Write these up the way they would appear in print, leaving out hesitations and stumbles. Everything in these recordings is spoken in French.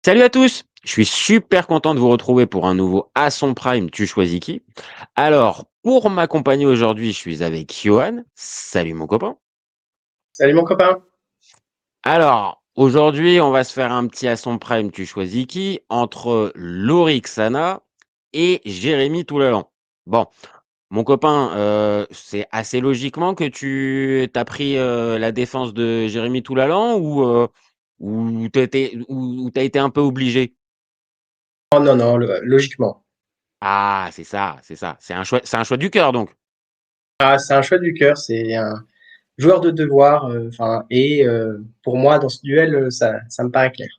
Salut à tous! Je suis super content de vous retrouver pour un nouveau À son prime, tu choisis qui? Alors, pour m'accompagner aujourd'hui, je suis avec Johan. Salut mon copain. Salut mon copain. Alors, aujourd'hui, on va se faire un petit À son prime, tu choisis qui? Entre Lorik Sana et Jérémy Toulalan. Bon, mon copain, c'est assez logiquement que tu as pris la défense de Jérémy Toulalan ou t'as été un peu obligé? Oh non, non, logiquement. Ah, c'est ça, c'est ça. C'est un choix du cœur donc? Ah, c'est un choix du cœur, c'est un joueur de devoir, pour moi, dans ce duel, ça me paraît clair.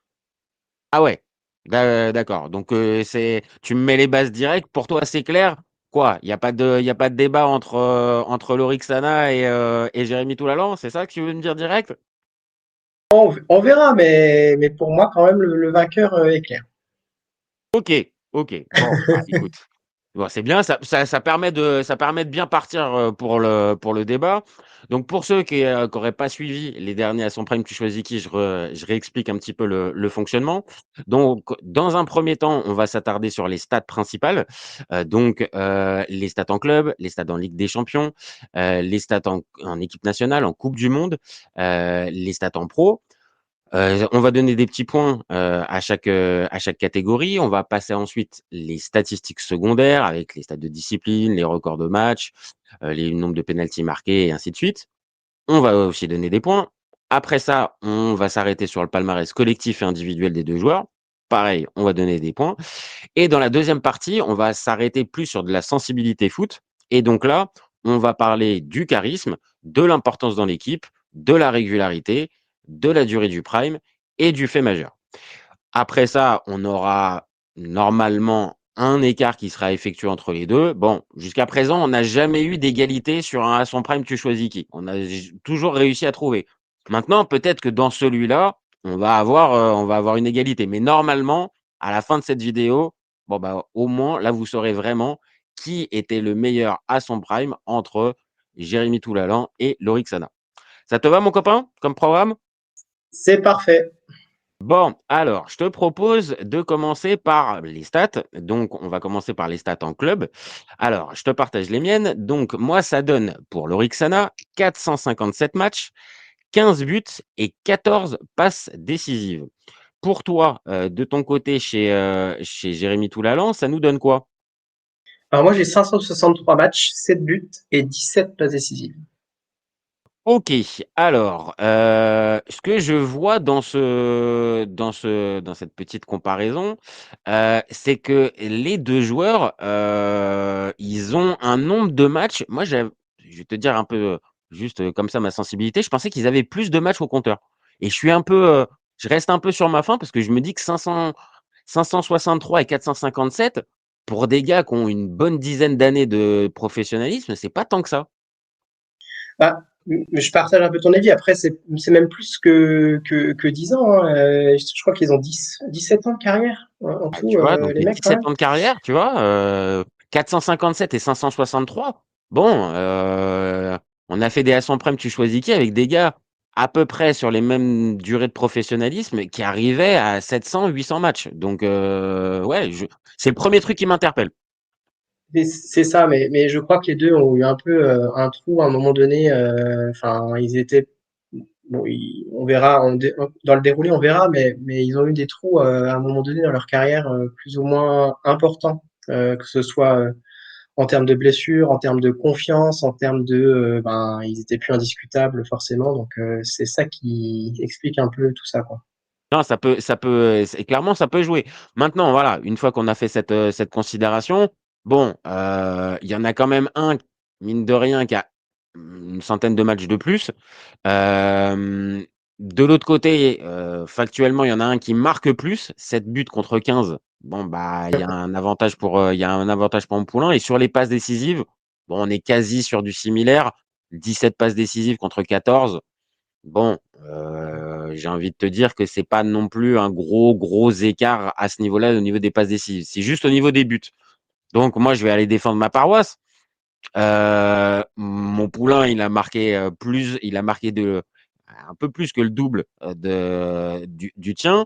Ah ouais, d'accord. Donc c'est tu me mets les bases directes. Pour toi, c'est clair? Quoi? Il y a pas de débat entre Lorik Sana et Jérémy Toulalan? C'est ça que tu veux me dire direct? On verra, mais pour moi, quand même, le vainqueur est clair. OK, OK. Bon, bah, écoute. Bon, c'est bien, ça permet de bien partir, pour le débat. Donc pour ceux qui auraient pas suivi les derniers à son prime, tu choisis qui, je réexplique un petit peu le fonctionnement. Donc dans un premier temps, on va s'attarder sur les stats principales, les stats en club, les stats en Ligue des champions, les stats en équipe nationale, en coupe du monde, les stats en pro. On va donner des petits points, à chaque catégorie. On va passer ensuite les statistiques secondaires avec les stats de discipline, les records de match, les nombres de pénaltys marqués et ainsi de suite. On va aussi donner des points. Après ça, on va s'arrêter sur le palmarès collectif et individuel des 2 joueurs. Pareil, on va donner des points et dans la deuxième partie, on va s'arrêter plus sur de la sensibilité foot et donc là, on va parler du charisme, de l'importance dans l'équipe, de la régularité, de la durée du prime et du fait majeur. Après ça, on aura normalement un écart qui sera effectué entre les 2. Bon, jusqu'à présent, on n'a jamais eu d'égalité sur un à son prime, tu choisis qui. On a toujours réussi à trouver. Maintenant, peut-être que dans celui-là, on va avoir une égalité. Mais normalement, à la fin de cette vidéo, bon, bah, au moins, là, vous saurez vraiment qui était le meilleur à son prime entre Jérémy Toulalan et Lorik Sana. Ça te va, mon copain, comme programme? C'est parfait. Bon, alors, je te propose de commencer par les stats. Donc, on va commencer par les stats en club. Alors, je te partage les miennes. Donc, moi, ça donne pour l'Orixana 457 matchs, 15 buts et 14 passes décisives. Pour toi, de ton côté, chez Jérémy Toulalan, ça nous donne quoi? Alors moi, j'ai 563 matchs, 7 buts et 17 passes décisives. OK. Alors, ce que je vois dans cette petite comparaison, c'est que les 2 joueurs, ils ont un nombre de matchs. Moi, je vais te dire un peu, juste, comme ça ma sensibilité, je pensais qu'ils avaient plus de matchs au compteur et je reste un peu sur ma faim parce que je me dis que 563 et 457 pour des gars qui ont une bonne dizaine d'années de professionnalisme, c'est pas tant que ça. Bah, je partage un peu ton avis. Après, c'est même plus que 10 ans, hein. Je crois qu'ils ont 17 ans de carrière en Bah, tout, tu vois, donc les les mecs, quand 17 même. ans de carrière, tu vois, 457 et 563. Bon, on a fait des à son prime, tu choisis qui avec des gars à peu près sur les mêmes durées de professionnalisme qui arrivaient à 700-800 matchs. Donc, ouais, c'est le premier truc qui m'interpelle. C'est ça, mais je crois que les deux ont eu un peu un trou à un moment donné. Enfin, ils étaient. Bon, on verra dans le déroulé, on verra, mais ils ont eu des trous à un moment donné dans leur carrière plus ou moins importants, que ce soit en termes de blessures, en termes de confiance, en termes de, ils étaient plus indiscutables forcément. Donc c'est ça qui explique un peu tout ça, quoi. Non, clairement, ça peut jouer. Maintenant, voilà, une fois qu'on a fait cette considération, bon, il y en a quand même un, mine de rien, qui a une centaine de matchs de plus. Hem, de l'autre côté, factuellement, il y en a un qui marque plus, 7 buts contre 15. Bon, bah, il y a un avantage pour Montpoulain et sur les passes décisives, bon, on est quasi sur du similaire. 17 passes décisives contre 14. Bon, j'ai envie de te dire que c'est pas non plus un gros, gros écart à ce niveau-là, au niveau des passes décisives. C'est juste au niveau des buts. Donc moi, je vais aller défendre ma paroisse. Mon poulain, il a marqué un peu plus que le double, du tien.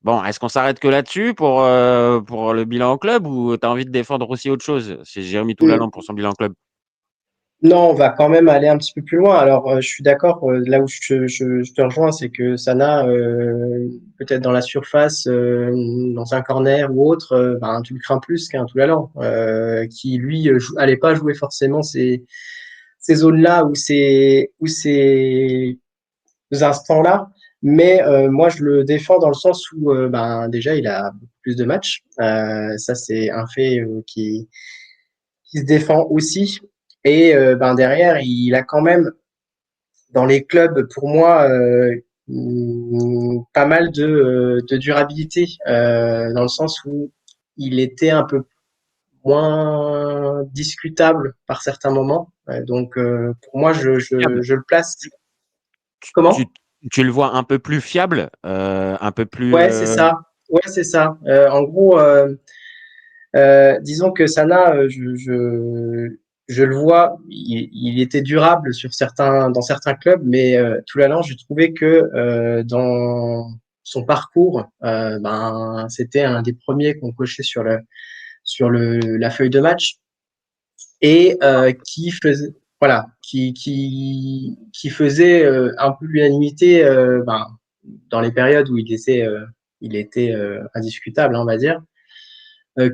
Bon, est-ce qu'on s'arrête que là-dessus pour le bilan en club ou tu as envie de défendre aussi autre chose? C'est Jérémy Toulalan pour son bilan en club. Non, on va quand même aller un petit peu plus loin. Alors, je suis d'accord, là où je te rejoins, c'est que Sana, peut-être dans la surface, dans un corner ou autre, ben, tu le crains plus qu'un Toulalan, qui lui allait pas jouer forcément ces zones-là ou ces instants-là. Mais moi, je le défends dans le sens où, ben, déjà, il a beaucoup plus de matchs. Ça, c'est un fait qui se défend aussi. Et ben derrière, il a quand même dans les clubs, pour moi, pas mal de durabilité, dans le sens où il était un peu moins discutable par certains moments. Donc, pour moi, Fiable. je le place. Tu, Comment? tu le vois un peu plus fiable, un peu plus. Ouais, c'est ça. Ouais, c'est ça. En gros, disons que Sana, je le vois, il était durable sur dans certains clubs, mais tout l'allant, j'ai trouvé que dans son parcours, ben, c'était un des premiers qu'on cochait la feuille de match et qui faisait, voilà, qui faisait un peu l'unanimité ben, dans les périodes où il était indiscutable, hein, on va dire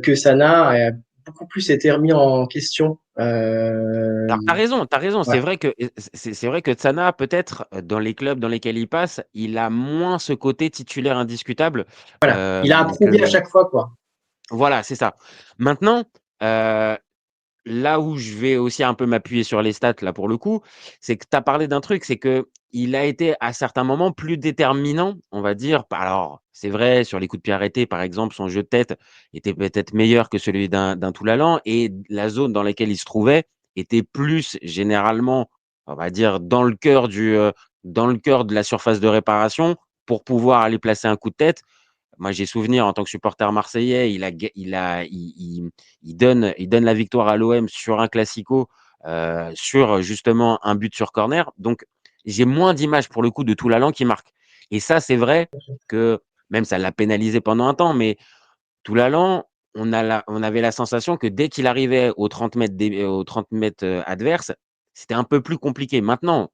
que Sana a beaucoup plus été remis en question. Alors, t'as raison. Ouais. C'est vrai que Tsana, peut-être, dans les clubs dans lesquels il passe, il a moins ce côté titulaire indiscutable Voilà. Il a approuvé à que. chaque fois, quoi. Voilà, c'est ça. Maintenant, euh, là où je vais aussi un peu m'appuyer sur les stats, là, pour le coup, c'est que tu as parlé d'un truc, c'est que il a été à certains moments plus déterminant, on va dire. Alors, c'est vrai, sur les coups de pied arrêtés, par exemple, son jeu de tête était peut-être meilleur que celui d'un Toulalan et la zone dans laquelle il se trouvait était plus généralement, on va dire, dans le cœur de la surface de réparation pour pouvoir aller placer un coup de tête. Moi, j'ai souvenir en tant que supporter marseillais, il donne la victoire à l'OM sur un classico, sur justement un but sur corner. Donc, j'ai moins d'images pour le coup de Toulalan qui marque. Et ça, c'est vrai que même ça l'a pénalisé pendant un temps, mais Toulalan, on avait la sensation que dès qu'il arrivait aux 30 mètres, aux 30 mètres adverses, c'était un peu plus compliqué. Maintenant,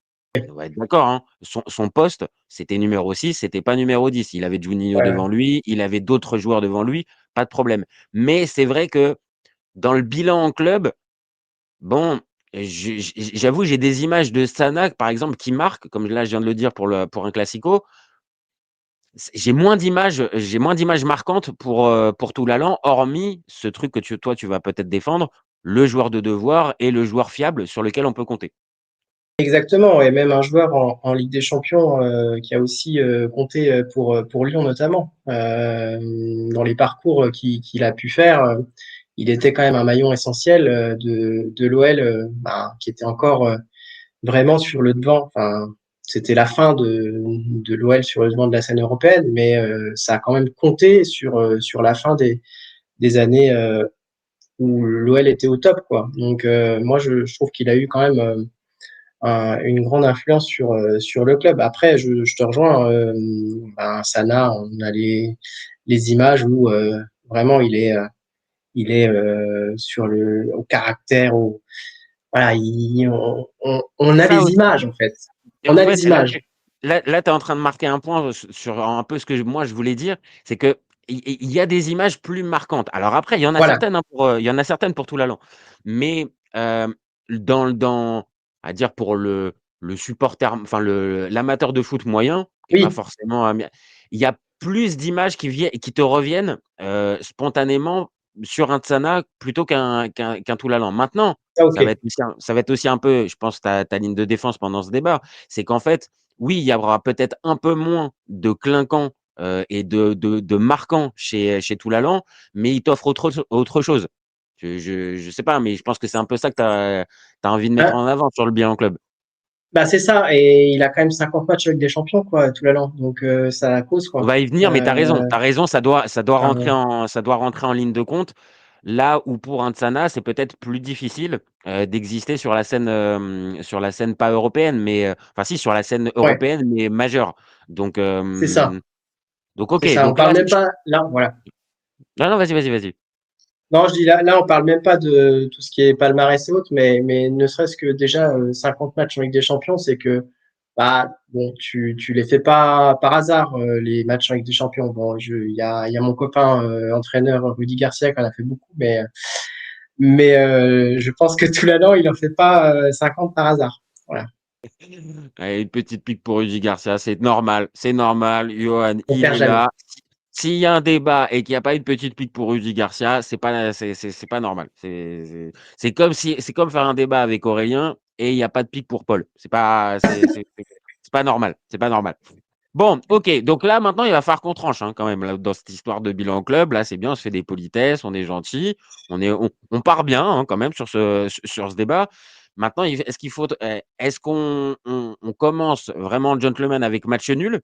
on va être d'accord, hein, son poste, c'était numéro 6, c'était pas numéro 10. Il avait Juninho devant Ouais. lui, il avait d'autres joueurs devant lui, pas de problème. Mais c'est vrai que dans le bilan en club, bon, j'avoue, j'ai des images de Sana, par exemple, qui marquent, comme là je viens de le dire pour un classico. J'ai moins d'images marquantes pour Toulalan, hormis ce truc que toi, tu vas peut-être défendre, le joueur de devoir et le joueur fiable sur lequel on peut compter. Exactement. Et même un joueur en Ligue des Champions qui a aussi compté pour Lyon, notamment. Dans les parcours qu'il a pu faire, il était quand même un maillon essentiel de l'OL, bah, qui était encore vraiment sur le devant. Enfin, c'était la fin de l'OL sur le devant de la scène européenne, mais ça a quand même compté sur la fin des années où l'OL était au top, quoi. Donc, moi, je trouve qu'il a eu quand même une grande influence sur le club. Après, je te rejoins, ben, Sana, on a les images où vraiment il est sur au caractère, voilà, on C'est a ça les aussi. images en fait. Et On en a fait, les images. là, tu es en train de marquer un point sur un peu ce que moi je voulais dire, c'est que il y a des images plus marquantes. Alors après, il y en a Voilà. certaines, hein, il y en a certaines pour tout l'allant. Mais dans, à dire pour le supporter, enfin l'amateur de foot moyen, qui est pas Oui, forcément, il y a plus d'images qui te reviennent spontanément sur un Tsana plutôt qu'un Toulalan. Maintenant, ça ok. ça va être aussi un peu, je pense, ta ligne de défense pendant ce débat. C'est qu'en fait, oui, il y aura peut-être un peu moins de clinquants et de marquants chez Toulalan, mais il t'offre autre chose. Je sais pas, mais je pense que c'est un peu ça que tu as envie de mettre Hein, en avant sur le bilan club. bah c'est ça, et il a quand même 50 matchs avec des champions, quoi, tout l'allant. Donc ça cause, On quoi. va y venir, mais tu as raison. Tu as raison, Enfin, ça doit rentrer en ligne de compte. Là où pour un Tsana, c'est peut-être plus difficile d'exister sur la scène pas européenne, mais enfin si, sur la scène ouais, européenne, mais majeure. Donc, c'est ça. Donc, C'est ok. ça, on Donc là, parle même pas, là, voilà. non, non, vas-y, vas-y, vas-y. Non, je dis là, on parle même pas de tout ce qui est palmarès et autres, mais ne serait-ce que déjà 50 matchs en Ligue des Champions, c'est que bah bon, tu les fais pas par hasard les matchs en Ligue des Champions. Bon, il y a mon copain entraîneur Rudy Garcia qui en a fait beaucoup, mais je pense que tout l'an il en fait pas 50 par hasard. Voilà, Allez, une petite pique pour Rudy Garcia, c'est normal, c'est normal. Johan, on il perd est jamais. là. S'il y a un débat et qu'il n'y a pas une petite pique pour Rudy Garcia, c'est pas normal. C'est comme si, c'est comme faire un débat avec Aurélien et il n'y a pas de pique pour Paul. C'est pas normal. C'est pas normal. Bon, ok. Donc là, maintenant, il va falloir qu'on tranche quand même là, dans cette histoire de bilan au club. Là, c'est bien, on se fait des politesses, on est gentil, on part bien quand même sur ce débat. Maintenant, est-ce qu'il faut, est-ce qu'on commence vraiment le gentleman avec match nul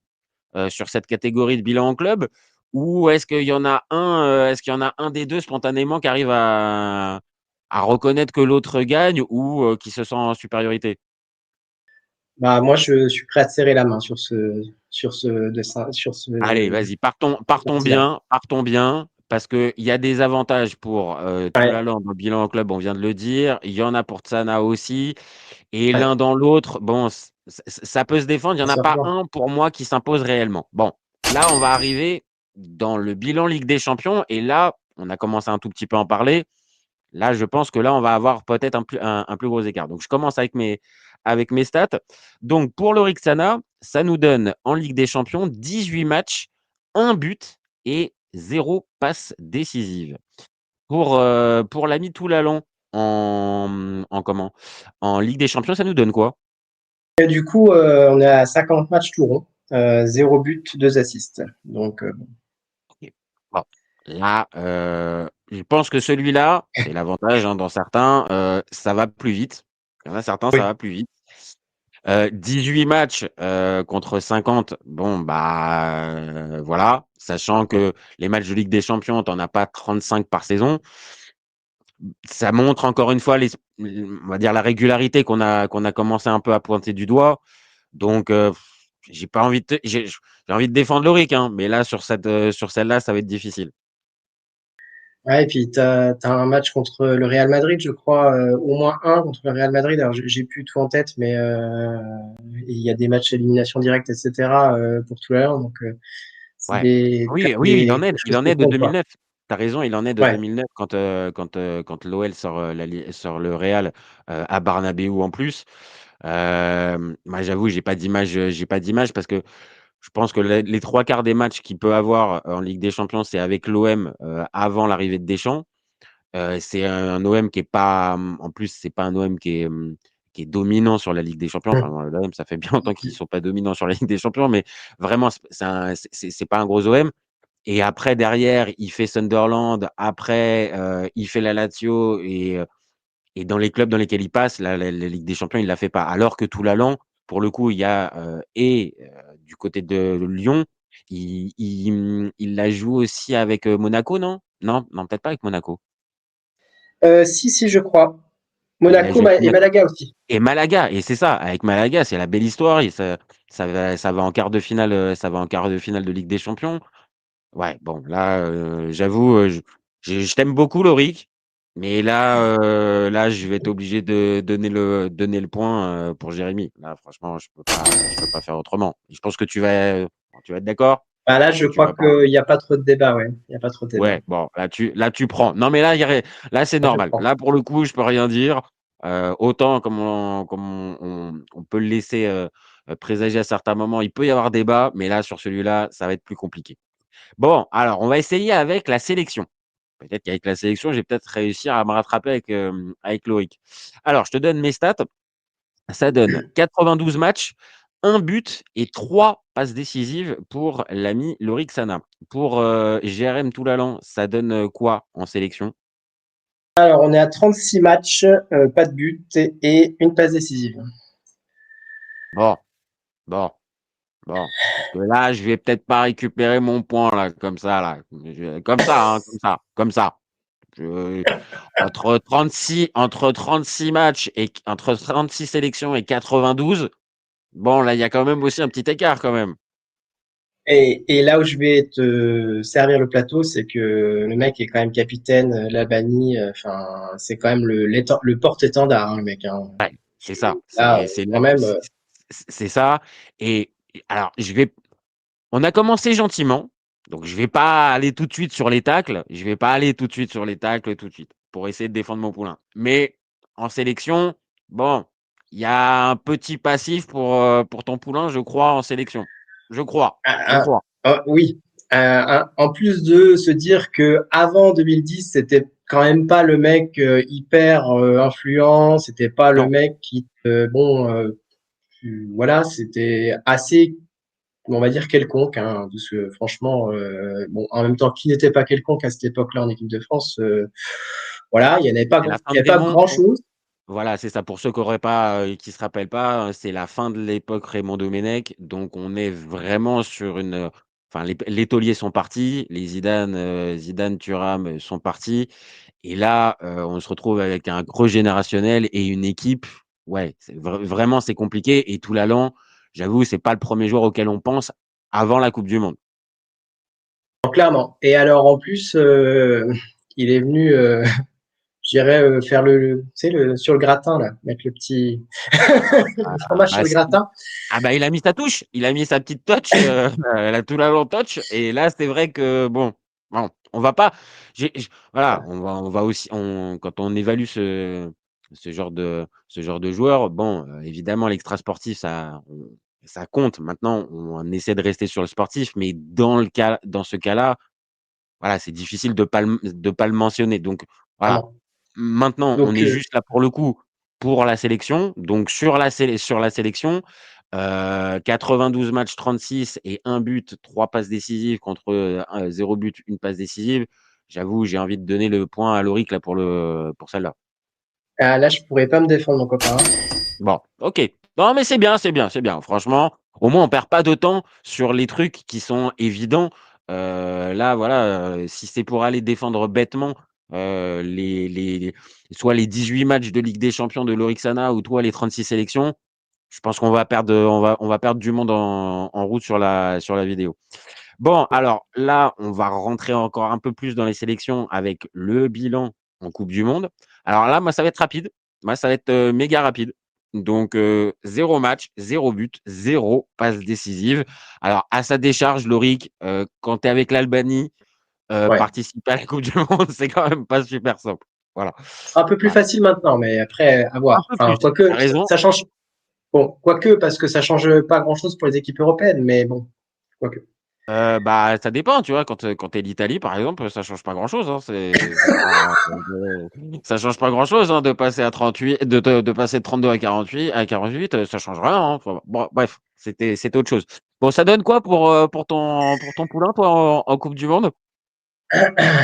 sur cette catégorie de bilan en club, ou est-ce qu'il y en a est-ce qu'il y en a un des deux spontanément qui arrive à reconnaître que l'autre gagne ou qui se sent en supériorité? Bah moi je suis prêt à te serrer la main sur ce dessin, sur ce Allez, vas-y, partons parti-là. bien, partons bien, parce qu'il y a des avantages pour Ouais, Toulalan dans le bilan en club, on vient de le dire. Il y en a pour Tsana aussi. Et ouais, l'un dans l'autre, bon, ça peut se défendre. Il n'y en ça a se pas rejoint. un pour moi qui s'impose réellement. Bon, là, on va arriver dans le bilan Ligue des Champions. Et là, on a commencé un tout petit peu à en parler. Là, je pense que là, on va avoir peut-être un plus gros écart. Donc, je commence avec mes stats. Donc, pour l'Orixana, ça nous donne en Ligue des Champions 18 matchs, un but et zéro passe décisive. Pour l'ami Toulalan en comment? En Ligue des Champions, ça nous donne quoi? Et du coup, on est à 50 matchs tout rond, 0 but, 2 assists. Donc, Ok. Bon. Là, je pense que celui-là, c'est l'avantage dans certains, ça va plus vite. Il y en a certains, ça oui. va plus vite. 18 matchs contre 50, bon, bah voilà. Sachant que les matchs de Ligue des Champions, t'en as pas 35 par saison. Ça montre encore une fois, on va dire, la régularité qu'on a commencé un peu à pointer du doigt. Donc, j'ai pas envie j'ai envie de défendre Loric, mais là, sur celle-là, ça va être difficile. Ouais, et puis, tu as un match contre le Real Madrid, je crois, au moins un contre le Real Madrid. Alors, j'ai plus tout en tête, mais il y a des matchs élimination directe, etc. Pour tout à l'heure. Donc, c'est Ouais. quand Oui, même oui, il en est, des il choses en qui est de comptent, quoi. 2009. Tu as raison, il en est de Ouais. 2009 quand l'OL sort le Real à Bernabéu en plus. Moi, j'avoue, j'ai pas d'image parce que je pense que les trois quarts des matchs qu'il peut avoir en Ligue des Champions, c'est avec l'OM avant l'arrivée de Deschamps. C'est un OM qui est pas, en plus, c'est pas un OM qui est dominant sur la Ligue des Champions. Enfin, Hum. l'OM, ça fait bien longtemps qu'ils sont pas dominants sur la Ligue des Champions, mais vraiment, c'est pas un gros OM. Et après, derrière, il fait Sunderland. Après, il fait la Lazio. Et dans les clubs dans lesquels il passe, la Ligue des Champions, il ne la fait pas. Alors que Toulalan, pour le coup, il y a du côté de Lyon, il la joue aussi avec Monaco, non? Non, non, peut-être pas avec Monaco. Si, si, je crois. Il la Monaco joue avec et Monaco. Malaga aussi. Et Malaga, et c'est ça, avec Malaga, c'est la belle histoire. Et ça va en quart de finale, ça va en quart de finale de Ligue des Champions. Ouais, bon, là, j'avoue, je t'aime beaucoup, Lorik, mais là, je vais être obligé de donner le point pour Jérémy. Là, franchement, je peux pas faire autrement. Je pense que tu vas être d'accord Bah là, je ou tu crois vas pas. qu'il n'y a pas trop de débat, ouais. Il n'y a pas trop de débat. Ouais, bon, là, tu prends. Non, mais là, c'est Là, je normal. prends. Là, pour le coup, je peux rien dire. Autant comme on peut le laisser présager à certains moments, il peut y avoir débat, mais là, sur celui-là, ça va être plus compliqué. Bon, alors, on va essayer avec la sélection. Peut-être qu'avec la sélection, je vais peut-être réussir à me rattraper avec Loïc. Alors, je te donne mes stats. Ça donne 92 matchs, un but et trois passes décisives pour l'ami Loïc Sana. Pour GRM Toulalan, ça donne quoi en sélection? Alors, on est à 36 matchs, pas de but et une passe décisive. Bon, bon, bon. Parce que là, je vais peut-être pas récupérer mon point, là, comme ça, là. Comme ça, comme ça, comme ça. Je- entre 36 matchs et entre 36 sélections et 92. Bon, là, il y a quand même aussi un petit écart quand même. Et là où je vais te servir le plateau, c'est que le mec est quand même capitaine, l'Albanie. Enfin, c'est quand même le porte-étendard, hein, le mec. Hein. C'est ça. Là, C'est quand même. c'est ça. Et alors, on a commencé gentiment. Donc, je vais pas aller tout de suite sur les tacles. Je vais pas aller tout de suite sur les tacles tout de suite pour essayer de défendre mon poulain. Mais en sélection, bon, il y a un petit passif pour ton poulain, je crois, en sélection. Je crois. Je crois. Oui. En plus de se dire que avant 2010, c'était quand même pas le mec hyper influent. C'était pas le Non. mec qui, bon, voilà, c'était assez, on va dire quelconque, hein, parce que franchement, bon, en même temps, qui n'était pas quelconque à cette époque-là en équipe de France, voilà, il y en avait pas, C'est la fin il y de avait pas Raymond. grand-chose. Voilà, c'est ça. Pour ceux qui se rappellent pas, c'est la fin de l'époque Raymond Domenech. Donc, on est vraiment sur enfin, les tauliers sont partis, les Zidane, Thuram sont partis. Et là, on se retrouve avec un creux générationnel et une équipe. Ouais, vraiment, c'est compliqué. Et Toulalan, j'avoue, c'est pas le premier joueur auquel on pense avant la Coupe du Monde. Donc, clairement. Et alors, en plus, il est venu, je dirais, faire tu sais, sur le gratin, là, mettre le petit le Ah, fromage sur le gratin. il a mis sa touche, il a mis sa petite touch, la Toulalan touch. Et là, c'est vrai que bon, on va pas. Voilà, on va aussi, quand on évalue ce genre de joueur, bon, évidemment, l'extra sportif, ça compte. Maintenant, on essaie de rester sur le sportif, mais dans ce cas-là, voilà, c'est difficile de pas le mentionner. Donc, voilà. Vraiment. Maintenant, on Donc, est juste là pour le coup, pour la sélection. Donc sur la sélection, 92 matchs, 36 et 1 but, 3 passes décisives contre, 0 but, 1 passe décisive. J'avoue, j'ai envie de donner le point à Loïc là pour celle-là. là, je pourrais pas me défendre, mon copain. Bon, OK. Non, mais c'est bien, c'est bien, c'est bien. Franchement, au moins on perd pas de temps sur les trucs qui sont évidents. Là, voilà, si c'est pour aller défendre bêtement, les soit les 18 matchs de Ligue des champions de Loriksana ou toi les 36 sélections, je pense qu'on va perdre, on va perdre du monde en route sur la vidéo. Bon, alors là, on va rentrer encore un peu plus dans les sélections avec le bilan en coupe du monde. Alors là, moi, ça va être rapide. Moi, ça va être, méga rapide. Donc, 0 match, 0 but, 0 passe décisive. Alors à sa décharge, Loïc, quand tu es avec l'Albanie, Ouais. participer à la coupe du monde, c'est quand même pas super simple. Voilà. Un peu plus Voilà. facile maintenant, mais après, à Un voir. peu Enfin, plus, tu quoique, raison. ça change. Bon, quoique, parce que ça change pas grand-chose pour les équipes européennes, mais bon, quoique. Bah, ça dépend, tu vois? Quand tu es l'Italie, par exemple, ça change pas grand-chose, hein. C'est pas, ça change pas grand-chose, hein, de passer à 38, de passer de 32 à 48, ça change rien, hein. Enfin, bon, bref, c'était autre chose. Bon, ça donne quoi pour ton poulain, toi, en coupe du monde?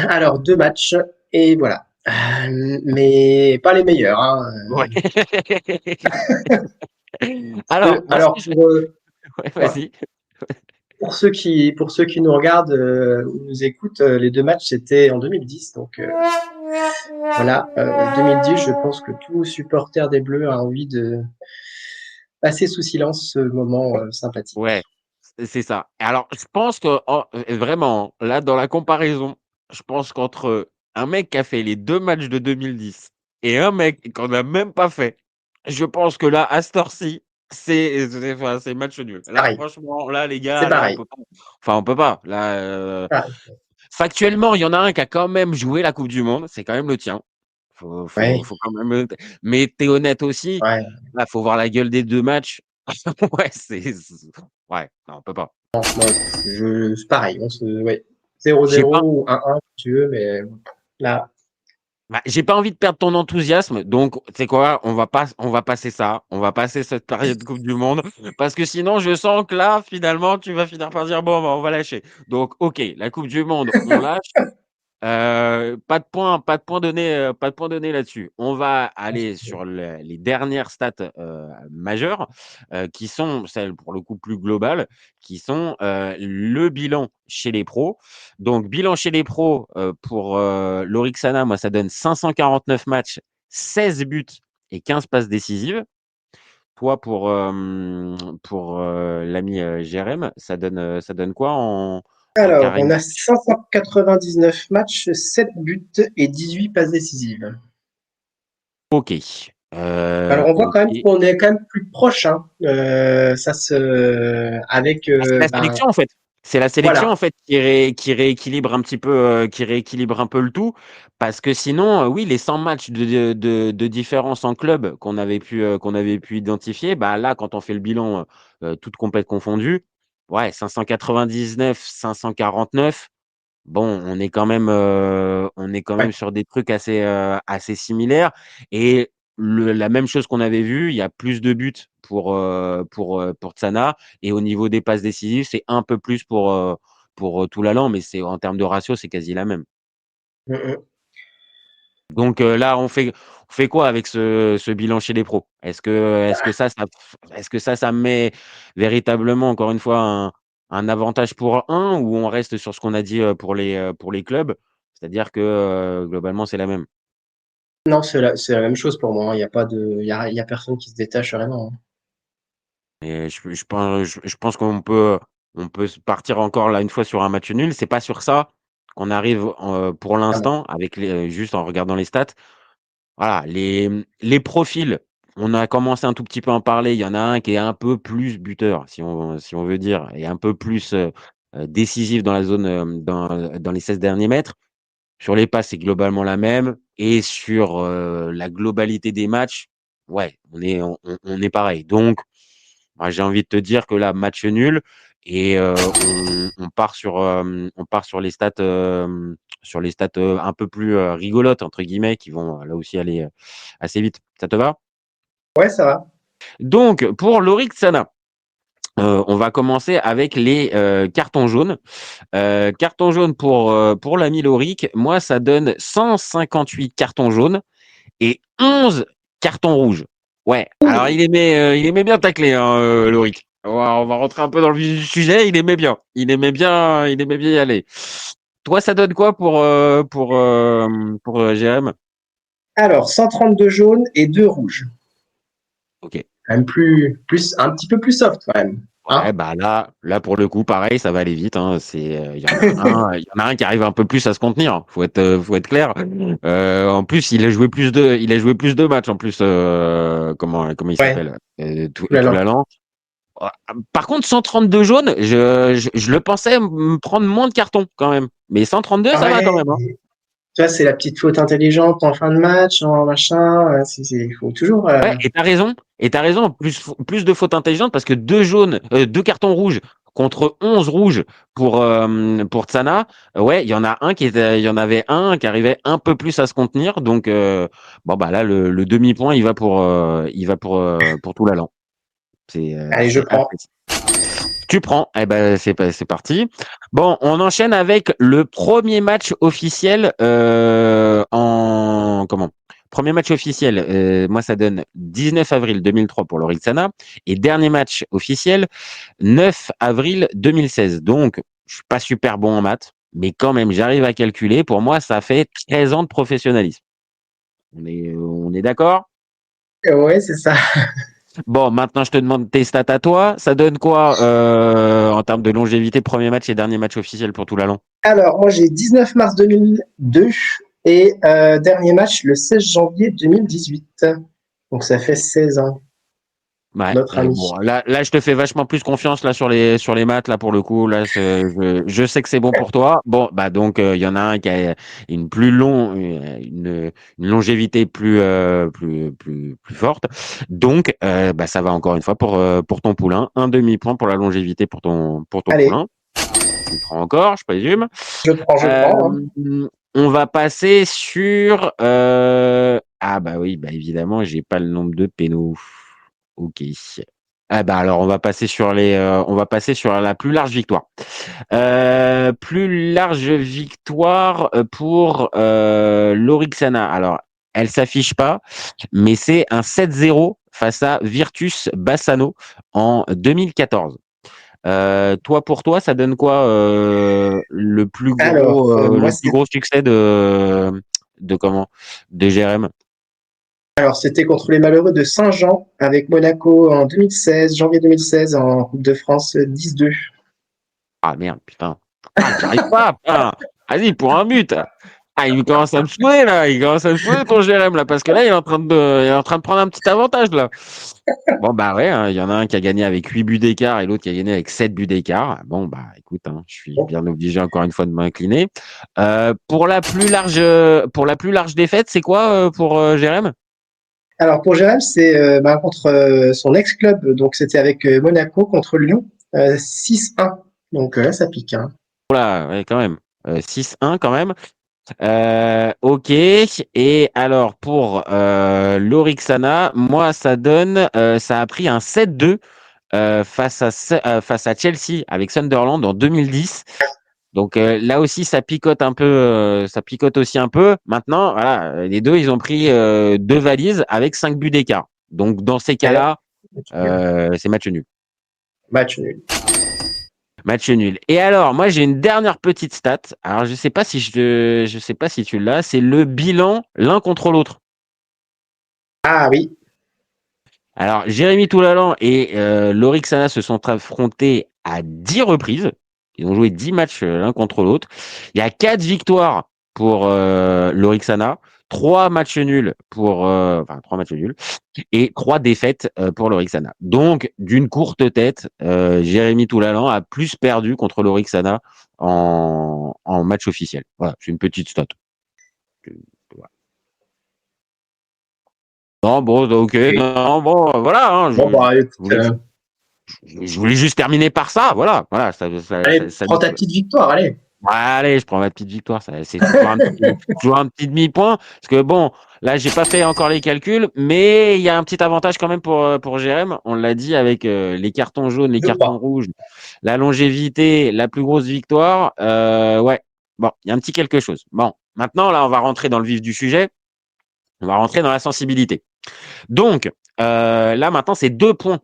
Alors, 2 matchs, et voilà. Mais pas les meilleurs, hein. Ouais. Alors, moi, ce Alors, que je ouais, ouais, vas-y. pour ceux qui nous regardent ou nous écoutent, les 2 matchs, c'était en 2010. Donc, voilà, 2010, je pense que tout supporter des Bleus a envie de passer sous silence ce moment sympathique. Ouais, c'est ça. Alors, je pense que vraiment, là, dans la comparaison, je pense qu'entre un mec qui a fait les 2 matchs de 2010 et un mec qu'on a même pas fait, je pense que là, à cette heure-ci, enfin, c'est match nul. Là, Pareil, franchement, là, les c'est gars, là, on pareil. peut pas. Enfin, on peut pas. Là, Pareil. factuellement, il y en a un qui a quand même joué la Coupe du Monde, c'est quand même le tien. Ouais, Faut quand même. Mais t'es honnête aussi. ouais. Là, faut voir la gueule des 2 matchs. Ouais, ouais, non, on peut pas. Franchement, c'est pareil. Ouais, J'ai pas 0-0 ou 1-1 si tu veux, mais là, j'ai pas envie de perdre ton enthousiasme, donc tu sais quoi? On va passer ça, on va passer cette période de coupe du monde parce que sinon je sens que là, finalement, tu vas finir par dire: «Bon, bah, on va lâcher». Donc OK, la coupe du monde, on lâche. Pas de point donné là-dessus. On va aller sur les dernières stats, majeures, qui sont celles, pour le coup, plus globales, qui sont, le bilan chez les pros. Donc bilan chez les pros, pour, Loriksana, moi, ça donne 549 matchs, 16 buts et 15 passes décisives. Toi, pour l'ami Jérém, ça donne quoi en Alors, carrière? on a 599 matchs, 7 buts et 18 passes décisives. Ok. Alors, on voit quand même Ok. qu'on est quand même plus proche, hein. Ça se, avec, Bah, c'est la sélection en fait. C'est la sélection en voilà. fait qui rééquilibre un petit peu, qui rééquilibre un peu le tout. Parce que sinon, oui, les 100 matchs de différence en club qu'on avait pu identifier, bah là, quand on fait le bilan, toutes complètes confondues, ouais, 599, 549. Bon, on est quand même Ouais. sur des trucs assez similaires. Et la même chose qu'on avait vu, il y a plus de buts pour Tsana. Et au niveau des passes décisives, c'est un peu plus pour Toulalan, mais c'est en termes de ratio, c'est quasi la même. Mm, mm. Donc là, on fait quoi avec ce bilan chez les pros? Est-ce que ça me met véritablement, encore une fois, un avantage pour un ou on reste sur ce qu'on a dit pour les clubs? C'est-à-dire que globalement, c'est la même. Non, c'est la même chose pour moi, hein. Il y a pas de, il y a personne qui se détache vraiment, hein. Et je pense on peut se partir encore là une fois sur un match nul. C'est pas sur ça qu'on arrive pour Ah bon. l'instant, juste en regardant les stats. Voilà, les profils, on a commencé un tout petit peu à en parler. Il y en a un qui est un peu plus buteur, si on veut dire, et un peu plus décisif dans la zone, dans les 16 derniers mètres. Sur les passes, c'est globalement la même. Et sur la globalité des matchs, ouais, on est pareil. Donc, moi, j'ai envie de te dire que là, match nul. Et on part sur les stats un peu plus rigolotes, entre guillemets, qui vont là aussi aller assez vite. Ça te va? Ouais, ça va. Donc, pour Lorik Sana, on va commencer avec les cartons jaunes. Carton jaune pour l'ami Lorik. Moi, ça donne 158 cartons jaunes et 11 cartons rouges. Ouais, alors Ouh. il aimait bien tacler, hein, Lorik. On va rentrer un peu dans le vif du sujet. Il aimait bien. Il aimait bien y aller. Toi, ça donne quoi pour GM? Alors, 132 jaunes et 2 rouges. Ok. Quand même un petit peu plus soft quand même, Ouais, hein. bah là pour le coup, pareil, ça va aller vite. Hein. Il y en a un qui arrive un peu plus à se contenir. Faut être clair. En plus, il a joué plus de matchs en plus. Comment il Ouais, s'appelle? tout l'allant. Toulalan. Par contre, 132 jaunes, je le pensais me prendre moins de cartons quand même. Mais 132, ça va quand Ouais, même. Hein. tu vois, c'est la petite faute intelligente en fin de match, en machin. Il faut toujours. Ouais, et t'as raison. Et t'as raison. Plus de fautes intelligentes parce que deux jaunes, deux cartons rouges contre 11 rouges pour Tsana. Ouais, il y en avait un qui arrivait un peu plus à se contenir. Donc, bon, bah là, le demi-point, il va pour tout l'allant. Allez, je C'est prends. apprécié. Tu prends. Eh ben, c'est parti. Bon, on enchaîne avec le premier match officiel Premier match officiel, moi ça donne 19 avril 2003 pour l'Orixana et dernier match officiel 9 avril 2016. Donc, je suis pas super bon en maths, mais quand même, j'arrive à calculer. Pour moi, ça fait 13 ans de professionnalisme. On est d'accord? Ouais, c'est ça. Bon, maintenant, je te demande tes stats à toi. Ça donne quoi en termes de longévité, premier match et dernier match officiel pour tout l'allant? Alors, moi, j'ai 19 mars 2002 et dernier match le 16 janvier 2018. Donc, ça fait 16 ans, Ouais, notre ami. bon, là, je te fais vachement plus confiance là sur les maths là pour le coup. Là, je sais que c'est bon pour toi. Bon, bah donc il y en a un qui a une plus long, une longévité plus forte. Donc, bah ça va encore une fois pour ton poulain, un demi-point pour la longévité pour ton Allez, poulain. Tu prends encore, je présume. je prends, hein. On va passer sur ah bah oui, bah évidemment, j'ai pas le nombre de pénaux. Ok. Ah bah alors on va passer sur la plus large victoire. Plus large victoire pour l'Orixana. Alors elle s'affiche pas, mais c'est un 7-0 face à Virtus Bassano en 2014. Toi pour toi, ça donne quoi Alors, moi, le plus gros succès de comment de GRM? Alors, c'était contre les malheureux de Saint-Jean avec Monaco en 2016, janvier 2016 en Coupe de France 10-2. Ah merde, putain. Ah, j'y arrive pas, putain. Vas-y, pour un but. Ah, il commence à me saouler, là. Il commence à me saouler, ton Jérém, là. Parce que là, il est en train de prendre un petit avantage, là. Bon, bah ouais, hein, il y en a un qui a gagné avec 8 buts d'écart et l'autre qui a gagné avec 7 buts d'écart. Bon, bah écoute, hein, je suis bien obligé encore une fois de m'incliner. Pour la plus large défaite, c'est quoi pour Jérém? Alors, pour Jérém, c'est contre son ex-club, donc c'était avec Monaco contre Lyon, 6-1. Donc là, ça pique. Hein. Voilà, ouais, quand même. 6-1 quand même. Ok. Et alors pour l'Orixana, moi ça a pris un 7-2 face à Chelsea avec Sunderland en 2010. Donc là aussi ça picote aussi un peu. Maintenant, voilà, les deux ils ont pris deux valises avec 5 buts d'écart. Donc dans ces Ouais, cas-là, c'est match nul. match nul. Match nul. Et alors, moi, j'ai une dernière petite stat. Alors, je sais pas si tu l'as. C'est le bilan l'un contre l'autre. Ah oui. Alors, Jérémy Toulalan et Lorixana se sont affrontés à 10 reprises. Ils ont joué 10 matchs l'un contre l'autre. Il y a 4 victoires pour Lorixana, 3 matchs nuls pour, 3 matchs nuls et 3 défaites pour l'Orixana. Donc, d'une courte tête, Jérémy Toulalan a plus perdu contre l'Orixana en match officiel. Voilà, c'est une petite stat. Voilà. Non, bon, ok, Okay. non, bon, voilà, hein, Bon, bah, écoute, voulais, je voulais juste terminer par ça, voilà, voilà, allez, prends ta petite victoire, allez. allez, je prends ma petite victoire, c'est toujours un petit demi-point, parce que bon, là, j'ai pas fait encore les calculs, mais il y a un petit avantage quand même pour GM, on l'a dit avec les cartons jaunes, les Deux cartons points. rouges, la longévité, la plus grosse victoire, ouais, bon, il y a un petit quelque chose. Bon, maintenant, là, on va rentrer dans le vif du sujet, on va rentrer dans la sensibilité. Donc, là, maintenant, c'est 2 points.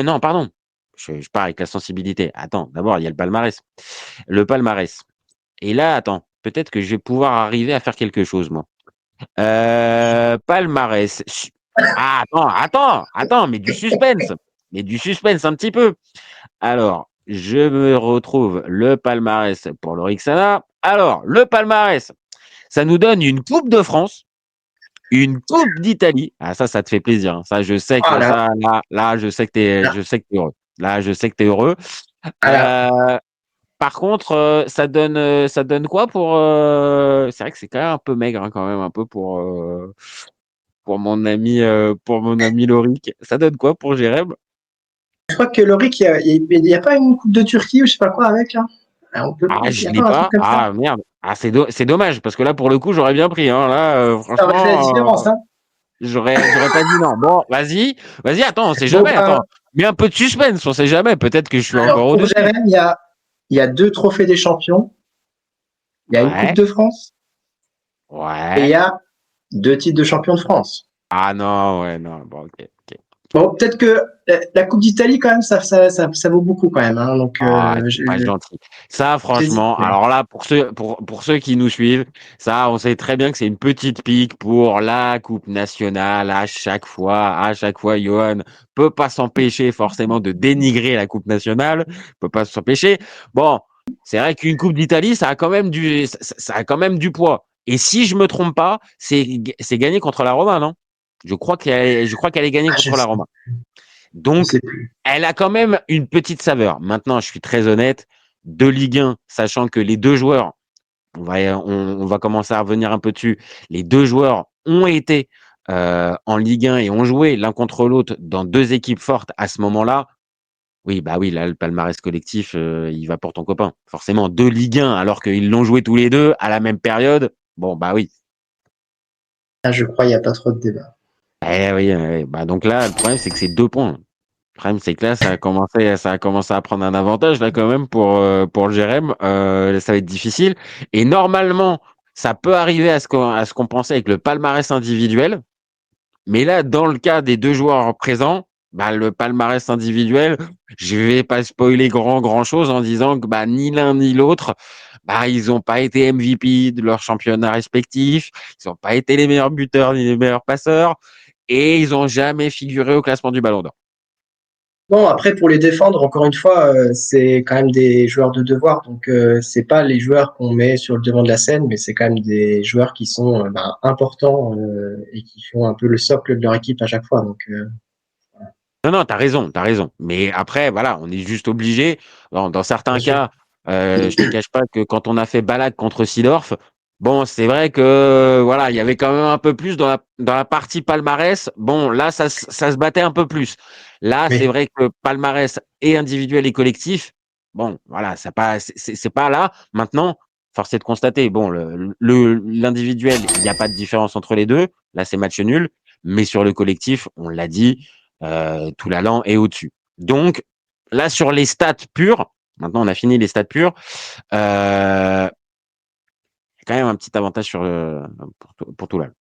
Non, pardon. Je pars avec la sensibilité. Attends, d'abord, il y a le palmarès. Le palmarès. Et là, attends, peut-être que je vais pouvoir arriver à faire quelque chose, moi. Palmarès. Ah, attends, mais du suspense. Mais du suspense un petit peu. Alors, je me retrouve le palmarès pour l'Orixana. Alors, le palmarès, ça nous donne une Coupe de France, une Coupe d'Italie. Ah, ça te fait plaisir. Hein. Ça, je sais Ah que là, là, je sais que t'es heureux. Là, je sais que t'es heureux. là. Euh, Par contre, ça donne quoi pour c'est vrai que c'est quand même un peu maigre hein, quand même un peu pour mon ami Lorik. Ça donne quoi pour Jérém? Je crois que Lorik, il y a pas une Coupe de Turquie ou je sais pas quoi avec, là. Ah, Ah, il y je a l'ai pas un truc pas. comme ça. Ah merde. Ah, c'est dommage parce que là pour le coup, j'aurais bien pris hein. Là Ça aurait fait la franchement, différence, hein. j'aurais pas dit non. Bon, vas-y, attends, on sait Bon, jamais, attends. Mais un peu de suspense, on sait jamais, peut-être que je suis alors, encore pour au-dessus. Jérém, il y a deux trophées des champions, il y a une Coupe Ouais. de France et il y Ouais. a deux titres de champion de France. Ah non, ouais, non. Bon, ok, ok. Bon, peut-être que la Coupe d'Italie, quand même, ça vaut beaucoup, quand même. Hein, donc, Ah, c'est pas gentil. Ça, j'hésite. franchement, Mais alors là, pour ceux qui nous suivent, ça, on sait très bien que c'est une petite pique pour la Coupe nationale. À chaque fois, Johan peut pas s'empêcher forcément de dénigrer la Coupe nationale. Peut pas s'empêcher. Bon, c'est vrai qu'une Coupe d'Italie, ça a quand même du poids. Et si je me trompe pas, c'est gagné contre la Roma, non? Je crois qu'elle est gagnée ah, contre la Roma. Donc, sais plus. elle a quand même une petite saveur. Maintenant, je suis très honnête, de Ligue 1, sachant que les deux joueurs, on va commencer à revenir un peu dessus, les deux joueurs ont été en Ligue 1 et ont joué l'un contre l'autre dans deux équipes fortes à ce moment-là. Oui, bah oui, là, le palmarès collectif, il va pour ton copain. Forcément, deux Ligue 1, alors qu'ils l'ont joué tous les deux à la même période. Bon, bah oui. Ah, je crois qu'il n'y a pas trop de débat. Oui, bah donc là, le problème, c'est que c'est 2 points. Le problème, c'est que là, ça a commencé à prendre un avantage là quand même pour le Jérém. Ça va être difficile. Et normalement, ça peut arriver à ce qu'on pensait avec le palmarès individuel. Mais là, dans le cas des deux joueurs présents, bah, le palmarès individuel, je vais pas spoiler grand chose en disant que bah, ni l'un ni l'autre, bah, ils ont pas été MVP de leur championnat respectif. Ils ont pas été les meilleurs buteurs ni les meilleurs passeurs. et ils n'ont jamais figuré au classement du Ballon d'Or. Non, après pour les défendre, encore une fois, c'est quand même des joueurs de devoir. Donc c'est pas les joueurs qu'on met sur le devant de la scène, mais c'est quand même des joueurs qui sont importants et qui font un peu le socle de leur équipe à chaque fois. Donc Non, non, t'as raison, t'as raison. Mais après, voilà, on est juste obligé. Dans bien certains sûr. cas, je te cache pas que quand on a fait Ballack contre Seedorf, bon, c'est vrai que voilà, il y avait quand même un peu plus dans la partie palmarès. Bon, là, ça se battait un peu plus. Là, c'est Oui, vrai que palmarès et individuel et collectif, bon, voilà, c'est pas là. Maintenant, force est de constater, bon, l'individuel, il n'y a pas de différence entre les deux. Là, c'est match nul. Mais sur le collectif, on l'a dit. Toulalan est au-dessus. Donc, là, sur les stats pures, maintenant on a fini les stats pures, il y a quand même un petit avantage pour Toulal.